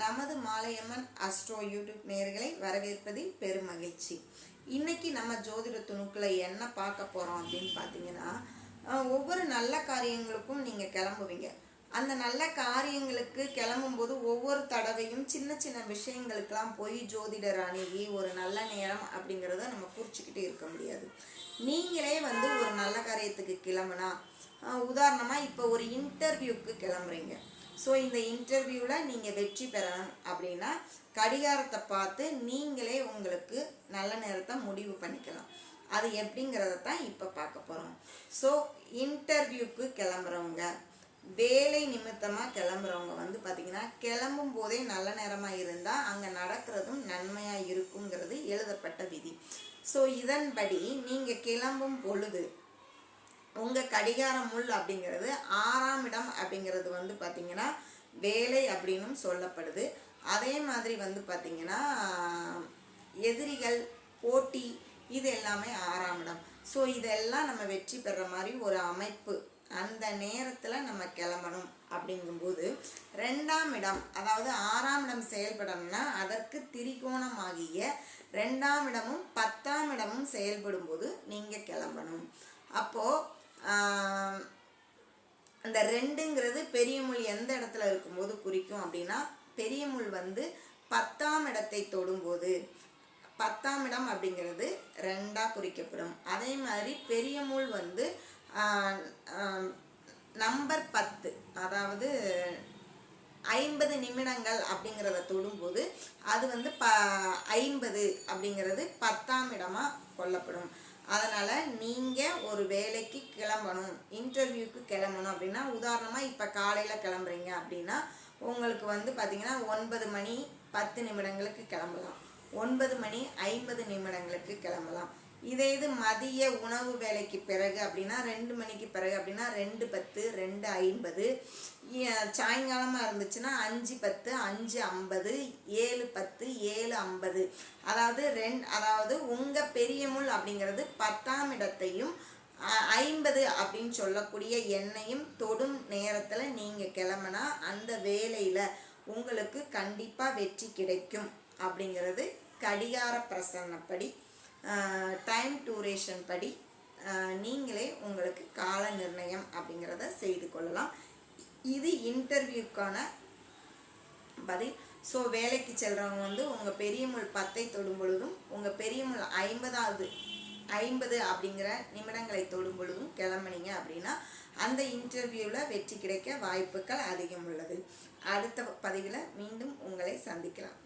நமது Malaiyamman astro YouTube நேயர்களை வரவேற்பதில் பெரும் மகிழ்ச்சி. இன்னைக்கு நம்ம ஜோதிட துணுக்களை என்ன பார்க்க போகிறோம் அப்படின்னு பார்த்தீங்கன்னா, ஒவ்வொரு நல்ல காரியங்களுக்கும் நீங்கள் கிளம்புவீங்க. அந்த நல்ல காரியங்களுக்கு கிளம்பும்போது ஒவ்வொரு தடவையும் சின்ன சின்ன விஷயங்களுக்கெல்லாம் போய் ஜோதிடர் அணுகி ஒரு நல்ல நேரம் அப்படிங்கிறத நம்ம குறிச்சிக்கிட்டு இருக்க முடியாது. நீங்களே ஒரு நல்ல காரியத்துக்கு கிளம்புனா, உதாரணமாக இப்போ ஒரு இன்டர்வியூக்கு கிளம்புறீங்க. ஸோ இந்த இன்டர்வியூவில் நீங்கள் வெற்றி பெறணும் அப்படின்னா கடிகாரத்தை பார்த்து நீங்களே உங்களுக்கு நல்ல நேரத்தை முடிவு பண்ணிக்கலாம். அது எப்படிங்கிறத தான் இப்போ பார்க்க போகிறோம். ஸோ இன்டர்வியூக்கு கிளம்புறவங்க, வேலை நிமித்தமாக கிளம்புறவங்க பார்த்திங்கன்னா, கிளம்பும் போதே நல்ல நேரமாக இருந்தால் அங்கே நடக்கிறதும் நன்மையாக இருக்குங்கிறது எழுதப்பட்ட விதி. ஸோ இதன்படி நீங்கள் கிளம்பும் பொழுது உங்கள் கடிகார முள் அப்படிங்கிறது 6ஆம் இடம் அப்படிங்கிறது பார்த்திங்கன்னா வேலை அப்படின்னும் சொல்லப்படுது. அதே மாதிரி பார்த்திங்கன்னா எதிரிகள், போட்டி, இது எல்லாமே 6ஆம் இடம். ஸோ இதெல்லாம் நம்ம வெற்றி பெற மாதிரி ஒரு அமைப்பு. அந்த நேரத்தில் நம்ம கிளம்பணும் அப்படிங்கும்போது 2ஆம் இடம், அதாவது 6ஆம் இடம் செயல்படணும்னா அதற்கு திரிகோணமாகிய 2ஆம் இடமும் 10ஆம் இடமும் செயல்படும் போது நீங்கள் கிளம்பணும். அப்போது அந்த 2ங்கிறது பெரிய முள் எந்த இடத்துல இருக்கும்போது குறிக்கும் அப்படின்னா, பெரிய முள் 10ஆம் இடத்தை தொடும்போது 10ஆம் இடம் அப்படிங்கிறது 2ஆக குறிக்கப்படும். அதே மாதிரி பெரிய முள் நம்பர் 10, அதாவது 50 நிமிடங்கள் அப்படிங்கிறத தொடும்போது அது 50 அப்படிங்கிறது 10ஆம் இடமாக கொள்ளப்படும். அதனால் நீங்கள் ஒரு வேலைக்கு கிளம்பணும், இன்டர்வியூக்கு கிளம்பணும் அப்படின்னா, உதாரணமாக இப்போ காலையில் கிளம்புறீங்க அப்படின்னா உங்களுக்கு பார்த்திங்கன்னா 9 மணி 10 நிமிடங்களுக்கு கிளம்பலாம், 9 மணி 50 நிமிடங்களுக்கு கிளம்பலாம். இது மதிய உணவு வேலைக்கு பிறகு அப்படின்னா 2 மணிக்கு பிறகு அப்படின்னா 2:10, 2:50. சாயங்காலமாக இருந்துச்சுன்னா 5:10, 5:50, 7:10, 7:50. அதாவது உங்கள் பெரிய முள் அப்படிங்கிறது 10ஆம் இடத்தையும் 50 அப்படின்னு சொல்லக்கூடிய எண்ணையும் தொடும் நேரத்தில் நீங்கள் கிளம்புனா அந்த வேலையில் உங்களுக்கு கண்டிப்பாக வெற்றி கிடைக்கும் அப்படிங்கிறது கடிகார பிரசன்னப்படி, டைம் டூரேஷன் படி நீங்களே உங்களுக்கு கால நிர்ணயம் அப்படிங்கிறத செய்து கொள்ளலாம். இது இன்டர்வியூக்கான பதில். ஸோ வேலைக்கு செல்கிறவங்க உங்கள் பெரிய முள் 10ஐ தொடும் பொழுதும், உங்கள் பெரிய முள் 50 அப்படிங்கிற நிமிடங்களை தொடும் பொழுதும் கிளம்புனீங்க அப்படின்னா அந்த இன்டர்வியூவில் வெற்றி கிடைக்க வாய்ப்புகள் அதிகம் உள்ளது. அடுத்த பதிவில் மீண்டும் உங்களை சந்திக்கலாம்.